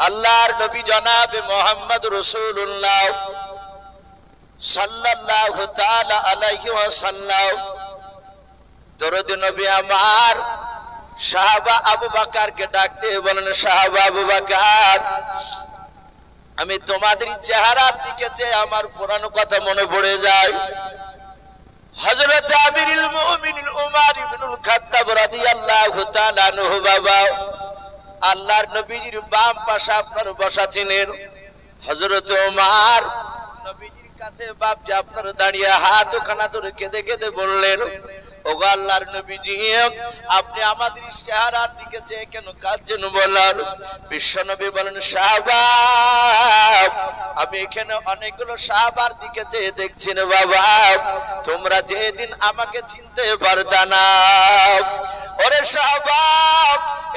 আল্লাহর নবী জনাবে মুহাম্মদ রাসূলুল্লাহ সাল্লাল্লাহু তাআলা আলাইহি ওয়াসাল্লাম দরুদ নবী আমার সাহাবা আবু বকরকে ডাক দিয়ে বলেন, সাহাবা আবু বকর, আমি তোমাদের চেহারার দিকে চেয়ে আমার পুরানো কথা মনে পড়ে যায়। হযরত আমিরুল মুমিনিন উমর ইবনুল খাত্তাব রাদিয়াল্লাহু তাআলা আনহু বাবা আল্লাহর নবীজির বাম পাশে আপনার বসা ছিলেন। হযরত ওমর নবীজির কাছে বাপ যে আপনার দাঁড়িয়ে হাত ওখানা ধরে কেঁদে কেঁদে বললেন, ওগো আল্লাহর নবীজি, আপনি আমাদের চেহারার দিকে চেয়ে কেন কাঁদছেন বলেন? বিশ্বনবী বলেন, সাহাবা, আমি এখানে অনেকগুলো সাহাবার দিকে চেয়ে দেখছি না বাবা, তোমরা যেদিন আমাকে চিনতে পারতা না। ওরে সাহাবা,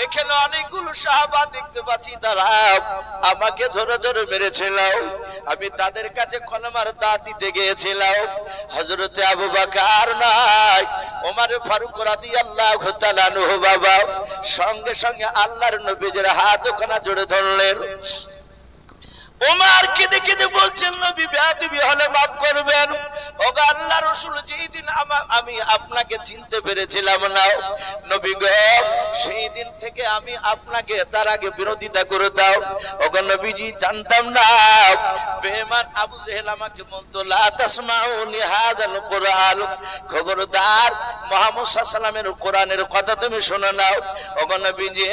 এখানে অনেকগুলো সাহাবা দেখতে পাচ্ছি, তারা আমাকে ধরে ধরে মেরেছিল, আমি তাদের কাছে কলমার দাঁত দিতে গিয়েছিলাম। হযরতে আবু বকর নাই, ওমর ফারুক রাদিয়াল্লাহু তাআলা আনহু বাবা সঙ্গে সঙ্গে আল্লাহর নবীর হাত ওখানে জোরে ধরলেন। ওমর কেঁদে কেঁদে বলছেন, নবী বেয়াদবি হলে মাফ করবেন। ওগো আল্লাহর রাসূল, যেদিন আমি আপনাকে চিনতে পেরেছিলাম না নবী গো, সেই দিন থেকে আমি আপনাকে তার আগে বিরোধিতা করে দাও। ওগো নবীজি, জানতাম না বেঈমান আবু জেহেল আমাকে বলতো, লা তাসমাউ লিহাযাল কুরআন, খবরদার মুহাম্মদ সাল্লাল্লাহু আলাইহি ওয়াসাল্লামের কোরআনের কথা তুমি শুনে নাও। ওগো নবীজি,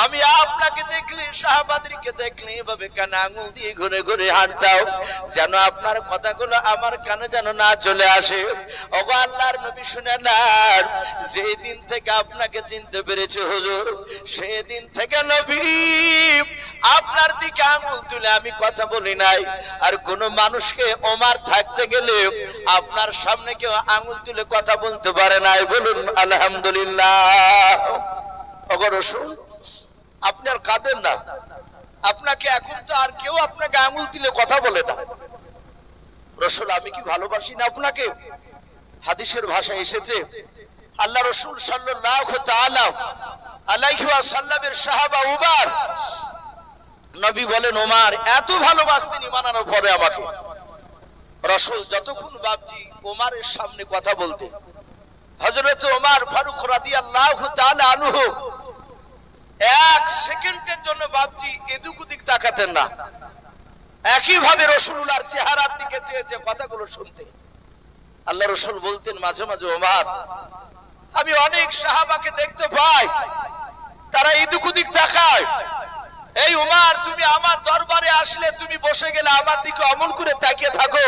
আমি আপনাকে দেখলে, সাহাবাদেরকে দেখলে এভাবে কানে আঙুল দিয়ে ঘুরে ঘুরে হাঁটতাম, যেন আপনার কথাগুলো আমার কানে যেন না চলে আসে। ওগো আল্লাহর নবী, শুনে নেন, যেই দিন থেকে আপনাকে চিনতে পেরেছি হুজুর, সেই দিন থেকে নবী আপনার দিকে আঙুল তুলে আমি কথা বলি নাই। আর কোন মানুষকে ওমর থাকতে গেলে আপনার সামনে কেউ আঙুল তুলে কথা বলতে পারে নাই। বলুন আলহামদুলিল্লাহ। ওগো রাসূল, আপনি আর কাঁদেন না, আপনাকে এখন তো আর কেউ আপনাকে আঙুল তুলে কথা বলে না। রাসূল, আমি কি ভালোবাসি না আপনাকে? হাদিসের ভাষায় এসেছে, আল্লাহ রাসূল সাল্লাল্লাহু তাআলা আলাইহি ওয়াসাল্লামের সাহাবা উমর, নবী বলেন, ওমর এত ভালোবাসতেন ঈমান আনার পরে আমাকে। রাসূল যতক্ষণ বাপজি ওমরের সামনে কথা বলতেন, হযরত ওমর ফারুক রাদিয়াল্লাহু তাআলা আনহু এক সেকেন্ডের জন্য বাপজি এদিক ওদিক তাকাতেন না, একই ভাবে রাসূলুল্লাহর চেহারার দিকে চেয়ে কথাগুলো শুনতে। আল্লাহ রাসূল বলতেন মাঝে মাঝে, ওমর, আমি অনেক সাহাবাকে দেখতে পাই তারা এদিক ওদিক তাকায়, এই ওমর তুমি আমার দরবারে আসলে তুমি বসে গেলে আমার দিকে অমন করে তাকিয়ে থাকো,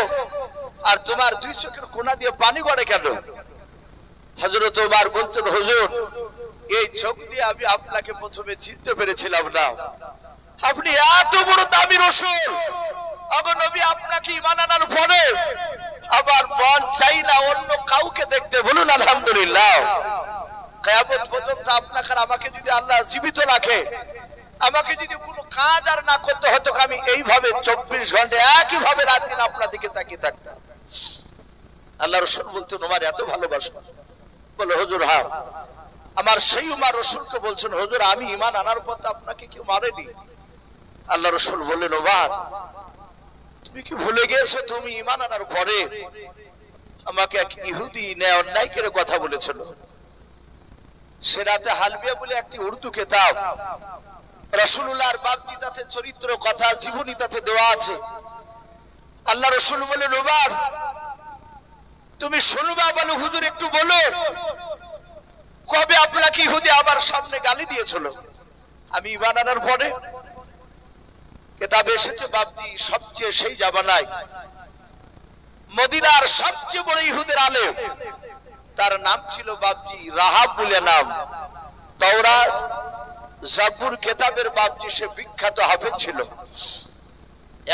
আর তোমার দুই চোখের কোণা দিয়ে পানি গড়ে কেন? হযরত ওমর বলতেন, হুজুর, এই চোখ দিয়ে আমি আপনাকে প্রথমে চিনতে পেরেছিলাম না, আপনি এত বড় দামি রাসূল। ওগো নবী, আপনাকে ঈমান আনার পরে আবার মন চাই না অন্য কাউকে দেখতে। বলুন আলহামদুলিল্লাহ। কিয়ামত পর্যন্ত আপনাকে আমাকে যদি আল্লাহ জীবিত রাখে, আমাকে যদি কোনো কাজ আর না করতে হতো, আমি এইভাবে 24 ঘন্টা একই ভাবে রাত দিন আপনার দিকে তাকিয়ে থাকতাম। আল্লাহ রাসূল বলতেন, ওমর এত ভালোবাসো? বলে, হুজুর হ্যাঁ। আমার সেই উমর রাসূলকে বলছেন, হুজুর, আমি ঈমান আনার পর আপনাকে কেউ মারেনি। আল্লাহ রাসূল বললেন, ওমর, তুমি কি ভুলে গেছো তুমি ঈমান আনার পরে আমাকে এক ইহুদি অন্যায় করে কথা বলেছিল? সিরাতে হালবিয়া বলে একটি উর্দু কিতাব, রাসূলুল্লাহর বাপজি তাতে চরিত্র কথা জীবনী তাতে দেওয়া আছে। আল্লাহ রাসূল বলেন, ওমর, তুমি শুনবা? বলো, হুজুর একটু বলো, কবে আপনাকে ইহুদি আমার সামনে গালি দিয়েছিল? আমি ঈমান আনার পরে? কিতাবে এসেছে বাপজি, সবচেয়ে সেই জামানায় মদিনার সবচেয়ে বড় ইহুদের আলেম, তার নাম ছিল বাপজি রাহাব বলে নাম। তাওরাত জাবুর কিতাবের বাপজি সে বিখ্যাত হাফেজ ছিল।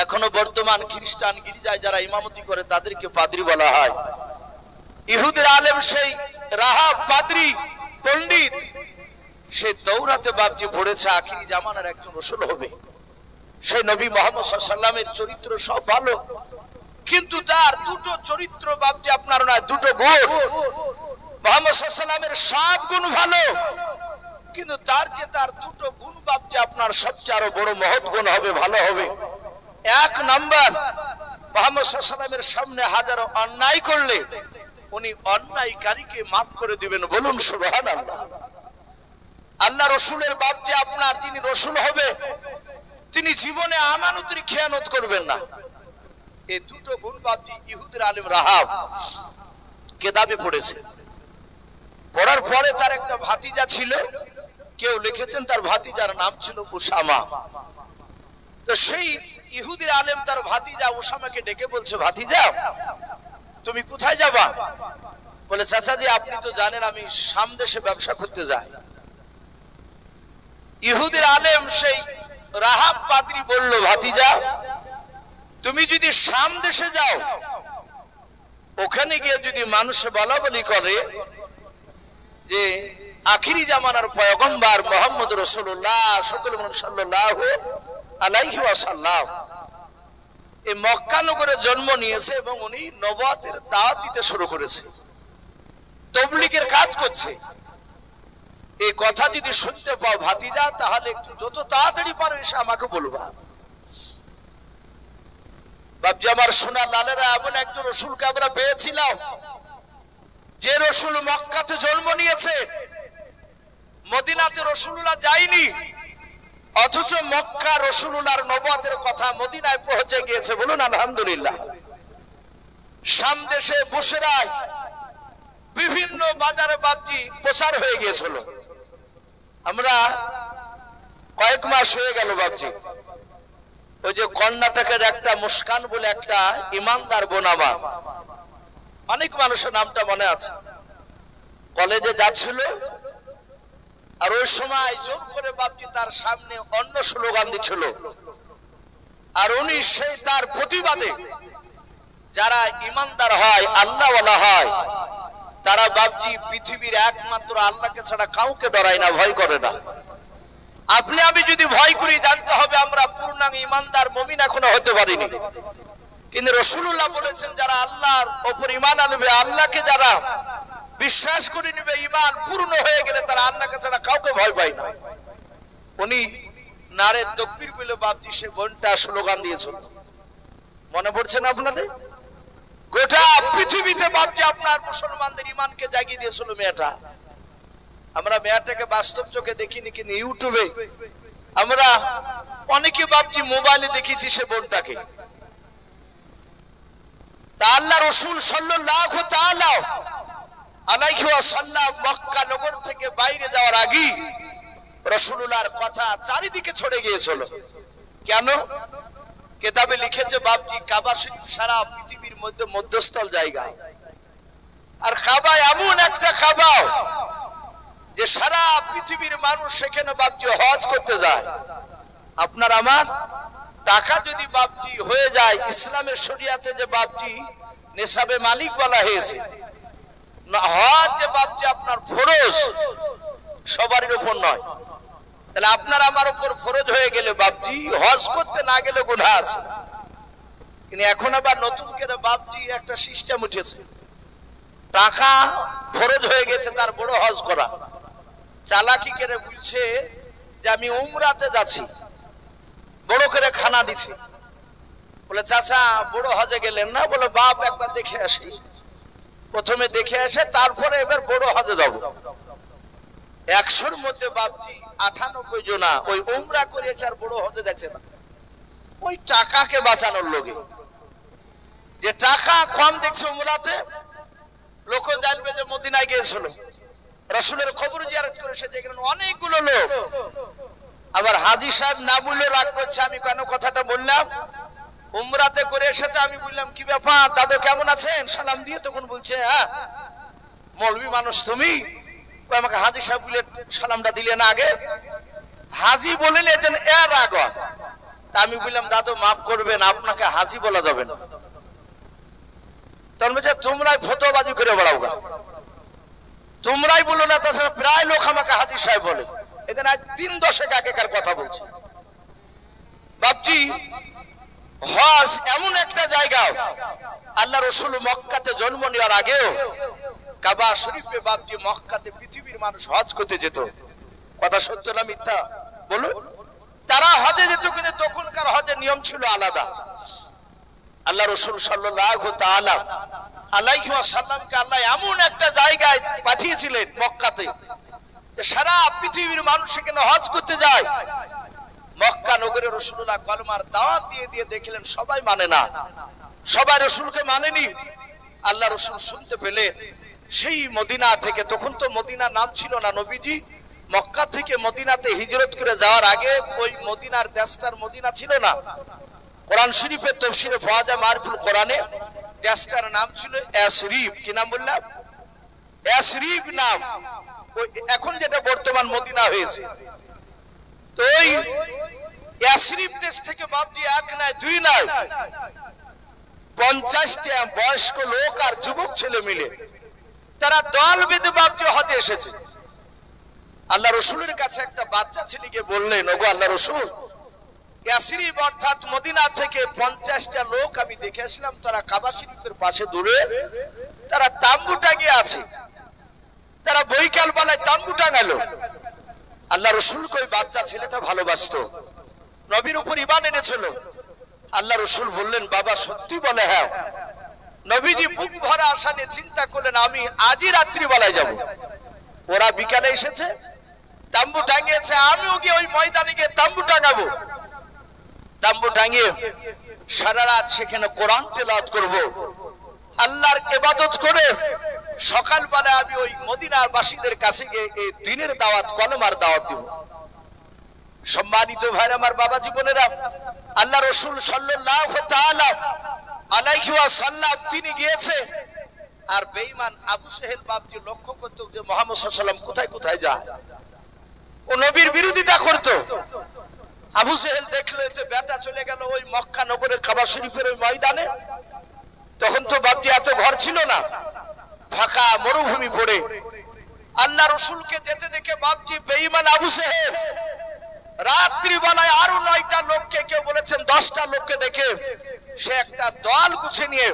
এখনো বর্তমান খ্রিস্টান গির্জায় যারা ইমামতি করে তাদেরকে পাদ্রী বলা হয়। ইহুদের আলেম সেই রাহাব পাদ্রী পণ্ডিত, সে তাওরাতে বাপজি পড়েছে আখিরি জামানার একজন রাসূল হবে। সেই নবী মুহাম্মদ সাল্লাল্লাহু আলাইহি ওয়াসাল্লামের চরিত্র সব ভালো, কিন্তু তার দুটো চরিত্র বাপজি আপনার নয়, দুটো গুণ। মুহাম্মদ সাল্লাল্লাহু আলাইহি ওয়াসাল্লামের সব গুণ ভালো, কিন্তু তার যে তার দুটো গুণ বাপজি আপনার সবচেয়ে আরো বড় মহৎ গুণ হবে, ভালো হবে। এক নাম্বার, মুহাম্মদ সাল্লাল্লাহু আলাইহি ওয়াসাল্লামের সামনে হাজারো অন্যায় করলে উনি অন্যায়কারীকে মাফ করে দিবেন, বলুন সুবহানাল্লাহ। আল্লাহ রসুলের বাপ যে আপনার, তিনি রসুল হবে, তিনি জীবনে আমানতের খেয়ানত করবেন না। এই দুটো গুণ বাপজি ইহুদের আলেম রাহাব কেতাবে পড়েছে। পড়ার পরে তার একটা ভাতিজা ছিল, কেউ লিখেছেন তার ভাতিজার নাম ছিল উসামা। তো সেই ইহুদির আলেম তার ভাতিজা উসামাকে ডেকে বলছে, ভাতিজা তুমি কোথায় যাবা? বলে, চাচাজি আপনি তো জানেন আমি শাম দেশে ব্যবসা করতে যাই। ইহুদির আলেম সেই রাহাব পাদ্রী বলল, ভাতিজা তুমি যদি শাম দেশে যাও, ওখানে গিয়ে যদি মানুষ বলা বলি করে যে আখিরি জামানার পয়গম্বর মুহাম্মদ রাসূলুল্লাহ সাল্লাল্লাহু আলাইহি ওয়াসাল্লাম এই মক্কা নগরে জন্ম নিয়েছে এবং উনি নবুয়তের দাওয়াত দিতে শুরু করেছে, তাবলীগের কাজ করছে, এই কথা যদি শুনতে পাও ভাতিজা, তাহলে একটু যত তাড়াতাড়ি পারো এসে আমাকে বলবা। বাপজি আমার সোনা লালেরা, এমন একজন রসুলকে আমরা পেয়েছিলাম যে রসুল মক্কাতে জন্ম নিয়েছে, মদিনাতে রসুলুল্লাহ যায়নি, অথচ মক্কা রসুলুল্লাহর নবুয়তের কথা মদিনায় পৌঁছে গিয়েছে, বলুন আলহামদুলিল্লাহ। শাম দেশে বুশরায় বিভিন্ন বাজারে বাপজি প্রচার হয়ে গিয়েছিল। আমরা কয়েক মাস হয়ে গেল বাপজি, ওই যে কর্ণাটকের একটা মুস্কান বলে একটা ইমানদার বোন আমার, অনেক মানুষের নামটা মনে আছে, কলেজে যাচ্ছিল, আর ওই সময় জোর করে বাপজি তার সামনে অন্য স্লোগান দিচ্ছিল, আর উনি সেই তার প্রতিবাদে যারা ইমানদার হয়, আল্লাহওয়ালা হয়, তারা বাপজি পৃথিবীর একমাত্র আল্লাহকে ছাড়া কাউকে ডরায় না, ভয় করে না। আপনি আমি যদি ভয় করি, জানতে হবে আমরা পূর্ণাঙ্গ ইমানদার মুমিন এখনো হতে পারিনি। কিন্তু রাসূলুল্লাহ বলেছেন যারা আল্লাহর উপর ঈমান আনবে, আল্লাহকে যারা বিশ্বাস করে নেবে, ঈমান পূর্ণ হয়ে গেলে তারা আল্লাহকে ছাড়া কাউকে ভয় পায় না। উনি নারে তাকবীর বলে বাপজি সে বোনটা স্লোগান দিয়েছিল, মনে পড়ছে না আপনাদের? গোটা পৃথিবীতে বাপজি আপনার মুসলমানদের ঈমানকে জাগিয়ে দিয়েছিল মেয়েটা। আমরা মেয়েটাকে বাস্তব চোখে দেখিনি, কিন্তু ইউটিউবে আমরা অনেকে বাপজি মোবাইলে দেখেছি সে বোনটাকে। তা আল্লাহ রাসূল সাল্লাল্লাহু তাআলা আলাইহি ওয়াসাল্লাম মক্কা নগর থেকে বাইরে যাওয়ার আগে রাসূলুল্লাহর কথা চারিদিকে ছড়ে গিয়েছিল। কেন? কিতাবে লিখেছে বাপজি কাবা শরীফ সারা পৃথিবীর মধ্যে মধ্যস্থল জায়গা, আর কাবা এমন একটা কাবা যে সারা পৃথিবীর মানুষ সেখানে বাপজি হজ করতে যায়। আপনার আমার টাকা যদি বাপজি হয়ে যায়, ইসলামের শরিয়াতে যে বাপজি নেশাবে মালিক বলা হয়েছে, না হজ যে বাপজি আপনার ফরজ, সবারই উপর নয়। তাহলে আপনার আমার উপর ফরজ হয়ে গেলে বাপজি হজ করতে না গেলে গুনাহ আছে। কিন্তু এখন আবার নতুন করে বাপজি একটা সিস্টেম উঠেছে, টাকা ফরজ হয়ে গেছে তার বড় হজ করা। চালাকি করে বলছে যে আমি উমরাতে যাচ্ছি, বড় করে খানা দিছে। বলে চাচা বড় হজে গেলেন না? বলে বাপ একবার দেখে আসি। প্রথমে দেখে আসে, তারপরে এবার বড় হজে যাব। 100-র মধ্যে বাপজি 98 জনা ওই উমরা করেছে আর বড় হজে যাচ্ছে না। ওই টাকাকে বাঁচানোর লোকে, যে টাকা কম দেখছে উমরাতে, লোক জানবে যে মদিনায় গিয়েছিল, রাসূলের কবর জিয়ারত করেছে, যেখানে অনেকগুলো লোক। আবার হাজী সাহেব না বললে রাগ করছে, আমি কেন কথাটা বললাম, উমরাতে করে এসেছে। আমি বললাম কি ব্যাপার দাদু কেমন আছেন, সালাম দিয়ে তখন বলছে হ্যাঁ মৌলবী মানুষ তুমি, আমাকে হাজী সাহেব বলে সালামটা দিলে না আগে? হাজী বলেন এজন এর আগত। তা আমি বললাম দাদু মাফ করবেন, আপনাকে হাজী বলা যাবে না। তখন বলছে তোমরাই ফতোয়াবাজি করে বেড়াও গা, তোমরাই বলো না। তাছাড়া প্রায় লোক আমাকে হাজী সাহেব বলে। এদিন আজ 3 দশক আগেকার কথা বলছি বাপজি। হজ এমন একটা জায়গা, আল্লাহ রাসূল মক্কাতে জন্ম নেওয়ার আগেও কাবা শরীফে বাপজি মক্কাতে পৃথিবীর মানুষ হজ করতে যেত। কথা সত্য না মিথ্যা বলুন? তারা হজে যেত, কিন্তু তখনকার হজের নিয়ম ছিল আলাদা। আল্লাহ রাসূল সাল্লাল্লাহু তাআলা আলাইহি ওয়াসাল্লামকে আল্লাহ এমন একটা জায়গায় পাঠিয়েছিলেন মক্কাতে, সারা পৃথিবীর মানুষ সেখানে হজ করতে যায়। মক্কা নগরে রাসূলুল্লাহ কলমার দাওয়াত দিয়ে দিয়ে দেখলেন সবাই মানে না, সবাই রাসূলকে মানেনি। আল্লাহ রাসূল শুনতে পেলেন সেই মদিনা থেকে, তখন তো মদিনার নাম ছিল না, নবীজি মক্কা থেকে মদিনাতে হিজরত করে যাওয়ার আগে ওই মদিনার দেশটার মদিনা ছিল না। কোরআন শরীফের তাফসীরে পাওয়া যায়, মারফুল কোরআনে দেশটার নাম ছিল ইয়াসরিব। কি নাম বললাম? ইয়াসরিব নাম, ওই এখন যেটা বর্তমান মদিনা হয়েছে। তো ওই ইয়াসরিব দেশ থেকে বাপজি এক নয় দুই নয় 50টা বয়স্ক লোক আর যুবক ছেলে মিলে তারা দল বেঁধে বাপজি হজে এসেছে। আল্লাহ রাসূলের কাছে একটা বাচ্চা ছেলে গিয়ে বললেন, ওগো আল্লাহ রাসূল, ইয়াসরিব অর্থাৎ মদিনা থেকে 50টা লোক আমি দেখে আসলাম, তারা কাবা শরীফের পাশে দূরে তারা তাম্বু টাঙিয়ে আছে, তারা বৈকাল বেলায় তাম্বু টাঙালো। আল্লাহ রাসূল কই বাচ্চা ছেলেটা ভালোবাসতো, নবীর উপর ঈমান এনেছিল। আল্লাহ রাসূল বললেন, বাবা সত্যি বলে? হ্যাঁ। নবীজি বুক ভরা আশা নিয়ে চিন্তা করলেন, আমি আজই রাত্রি বেলায় যাব। ওরা বিকালে এসেছে, তাম্বু টাঙিয়েছে, আমিও গিয়ে ওই ময়দানে গিয়ে তাম্বু টাঙাবো। তাম্বু টাঙিয়ে সারা রাত সেখানে কোরআন তেলাওয়াত করব, আল্লাহর ইবাদত করে সকালবেলায় আমি ওই মদিনার বাসীদের কাছে গিয়ে এই দ্বীনের দাওয়াত, কলমার দাওয়াত দেব। সম্মানিত ভাইরা আমার, বাবা জীবনেরা, আল্লাহ রাসূল সাল্লাল্লাহু তাআলা আলাইহি ওয়াসাল্লাম তিনি গিয়েছে, আর বেঈমান আবু সেহেল বাপজি লক্ষ্য করত যে মুহাম্মদ সাল্লাল্লাহু আলাইহি ওয়াসাল্লাম কোথায় কোথায় যায়, ও নবীর বিরোধিতা করত। আবু সেহেল দেখলো এতে বেটা চলে গেল ওই মক্কা নগরের কাবা শরীফের ওই ময়দানে। তখন তো বাপজি এত ঘর ছিল না, ফাঁকা মরুভূমি পড়ে। আল্লাহ রাসূলকে যেতে দেখে বাপজি বেঈমান আবু সেহেল রাত্রি বেলায় আরো 9টা লোককে, কেউ বলেছেন 10টা লোককে দেখে সে একটা দল গুছিয়ে নিয়ে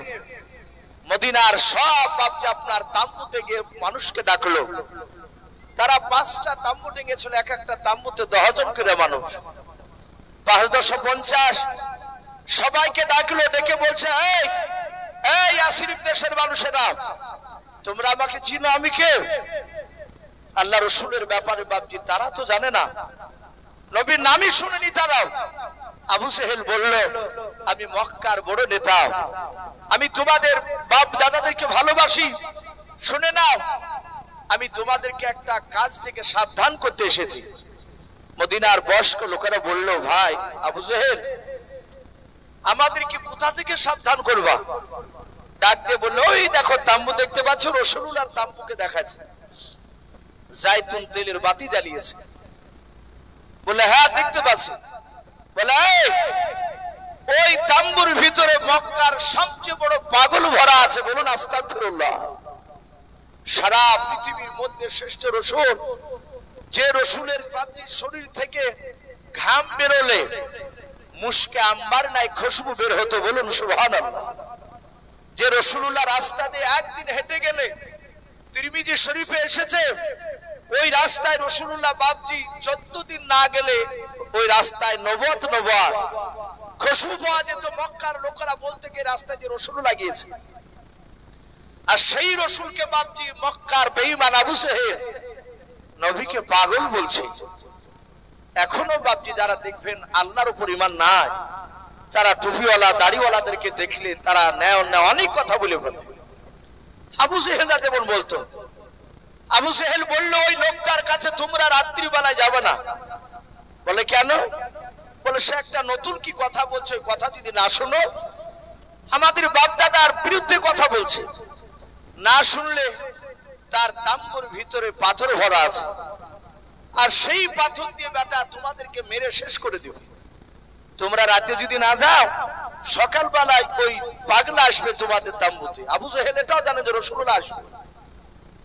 মদিনার সব বাপজি আপনার তাম্বুতে গিয়ে মানুষকে ডাকলো। তারা 5টা তাম্বু টেঙেছিল, এক একটা তাম্বুতে 10 জন করে মানুষ, 5-10-50 সবাইকে ডাকলো। ডেকে বলছে, এই এই ইয়াসরিব দেশের মানুষেরা, তোমরা আমাকে চিনো, আমি কে? আল্লাহ রাসূলের ব্যাপারে বাপজি তারা তো জানে না, নবীর নামই শুনেনি তারাও। আবু সেহেল বলল, আমি মক্কার বড় নেতা, আমি তোমাদের বাপ দাদাদেরকে ভালোবাসি, শুনে নাও, আমি তোমাদেরকে একটা কাজ থেকে সাবধান করতে এসেছি। মদিনার বয়স্ক লোকেরা বলল, ভাই আবু সেহেল, আমাদেরকে কোথা থেকে সাবধান করবা? ডাক দিয়ে বলল, ওই দেখো তাম্বু দেখতে পাচ্ছ, রাসূলুল্লাহর তাম্বুকে দেখাচ্ছে, জাইতুন তেলের বাতি জ্বালিয়েছে। বলে, হ্যাঁ দেখতে পাচ্ছি। বলে, ওই তাম্বুর ভিতরে মক্কার সবচেয়ে বড় পাগল ভরা আছে, বলুন আস্তাগফিরুল্লাহ। সারা পৃথিবীর মধ্যে শ্রেষ্ঠ রাসূল, যে রাসূলের শরীর থেকে ঘাম বেরোলে মুশকে আম্বার নাই খুশবু বের হতো, বলুন সুবহানাল্লাহ। যে রাসূলুল্লাহ রাস্তা দিয়ে একদিন হেঁটে গেলে, তিরমিজি শরীফে এসেছে, ওই রাস্তায় রাসূলুল্লাহ বাপজি 14 দিন না গেলে ওই রাস্তায় নবত খুশবু পাওয়া যেত। মক্কার লোকেরা বলতে গিয়ে রাস্তায় যে রাসূলুল্লাহ গিয়েছে, আর সেই রাসূলকে বাপজি মক্কার বেঈমান আবু সেহেল নবীকে পাগল বলছে। এখনো বাপজি যারা দেখবেন আল্লাহর উপর ঈমান নাই, যারা টুপিওয়ালা দাড়িওয়ালাদেরকে দেখলে তারা অনেক কথা বলে ফেলে। আবু সেহেলরা যেমন বলতো, আবু সেহেল বলল, ওই লোকটার কাছে তোমরা রাত্রি বেলায় যাবে না। বলে, কেন? বলে, সে একটা নতুন কি কথা বলছে, ওই কথা যদি না শোনো, আমাদের বাপ দাদার বিরুদ্ধে কথা বলছে, না শুনলে তার তাম্বুর ভিতরে পাথর ভরা আছে, আর সেই পাথর দিয়ে বেটা তোমাদেরকে মেরে শেষ করে দিবে। তোমরা রাতে যদি না যাও, সকালবেলায় ওই পাগলা আসবে তোমাদের তাম্বুতে। আবু সেহেল এটাও জানে যে রাসূলুল্লাহ আসবে,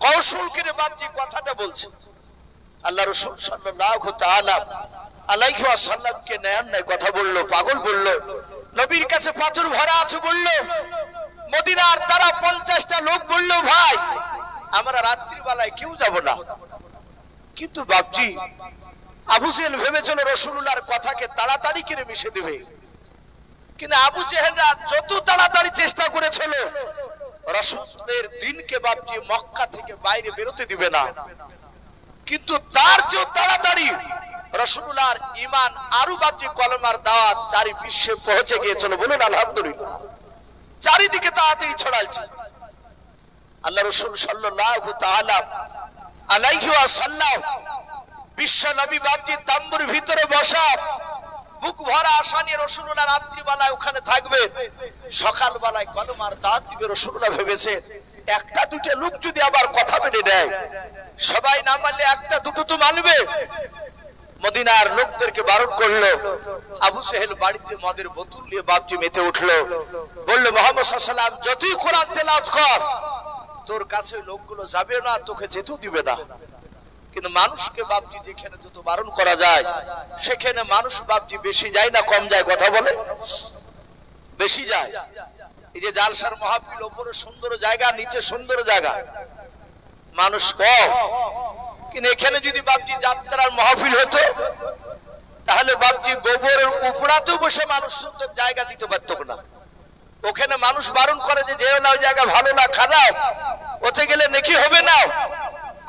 কৌশল করে বাপজি কথাটা বলছে। আল্লাহ রাসূল সাল্লাল্লাহু তাআলা আলাইহি ওয়াসাল্লামকে নেয় কথা বললো, পাগল বললো, নবীর কাছে পাথর ভরা আছে বললো। মদিনার তারা 50টা লোক বললো, ভাই আমরা রাত্রি বেলায় কেউ যাব না, কিন্তু বাপজি আবু জেহেল ভেবেছিল রাসূলুল্লাহর কথাকে তাড়াতাড়ি করে মিশে দেবে, কিন্তু আবু জেহেলরা যত তাড়াতাড়ি চেষ্টা করেছিল রাসূলের দিনকে বাপজি মক্কা থেকে বাইরে বেরোতে দিবে না, কিন্তু তার চেয়ে তাড়াতাড়ি রাসূলুল্লাহর ঈমান আরো বাপজি কলমার দাওয়াত চারি বিশ্বে পৌঁছে গিয়েছিল। বলুন আলহামদুলিল্লাহ। চারিদিকে তাড়াতাড়ি ছড়াইছে। আল্লাহ রাসূল সাল্লাল্লাহু তাআলা আলাইহি ওয়াসাল্লাম বিশ্ব নবী বাপজি তাম্বুর ভিতরে বসা, বুক ভরা আশা নিয়ে রাসূলুল্লাহ রাত্রিবেলায় ওখানে থাকবে, সকালবেলায় কলমার দাওয়াত দিবে। রাসূলুল্লাহ ভেবেছে একটা দুটো লোক যদি আবার কথা মেনে নেয়, সবাই না মানলে একটা দুটো তো মানবে। মদিনার লোকদেরকে বারণ করলো। আবু জেহেল বাড়িতে মদের বোতল নিয়ে বাপজি মেতে উঠলো, বললো মুহাম্মদ সাল্লাল্লাহু আলাইহি ওয়াসাল্লাম যতই কোরআন তেলাওয়াত কর, তোর কাছে লোকগুলো যাবে না, তোকে যেতেও দিবে না। কিন্তু মানুষকে বাপজি যেখানে যত বারণ করা যায় সেখানে মানুষ বাপজি বেশি যায় না কম যায়? কথা বলে বেশি যায়। এই যে জালসার মাহফিল, উপরে সুন্দর জায়গা, নিচে সুন্দর জায়গা, মানুষ কম। কিন্তু এখানে যদি বাপজি যাত্রার মাহফিল হতো তাহলে বাপজি গোবরের উপড়াতেও বসে মানুষ সুন্দর জায়গা দিতে পারত না। ওখানে মানুষ বারণ করে যে যেও না, ওই জায়গা ভালো না, খারাপ, ওতে গেলে নেকি হবে না,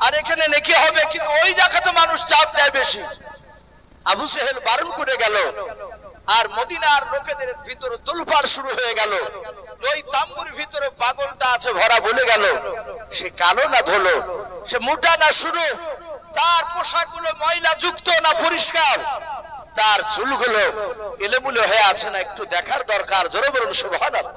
আর এখানে নেকি হবে, কিন্তু ওই জায়গাতে মানুষ চাপ দেয় বেশি। আবু জেহেল বারণ করে গেল, আর মদিনার লোকেদের ভিতরে তোলপাড় শুরু হয়ে গেল। ওই তাম্বুর ভিতরে পাগলটা আছে ভরা, বলে গেল সে কালো না ধুলো, সে মোটা না সরু, তার পোশাকগুলো ময়লা যুক্ত না পরিষ্কার, তার চুলগুলো এলোমেলো হয়ে আছে না, একটু দেখার দরকার। জোরে বলুন সুবহানাল্লাহ।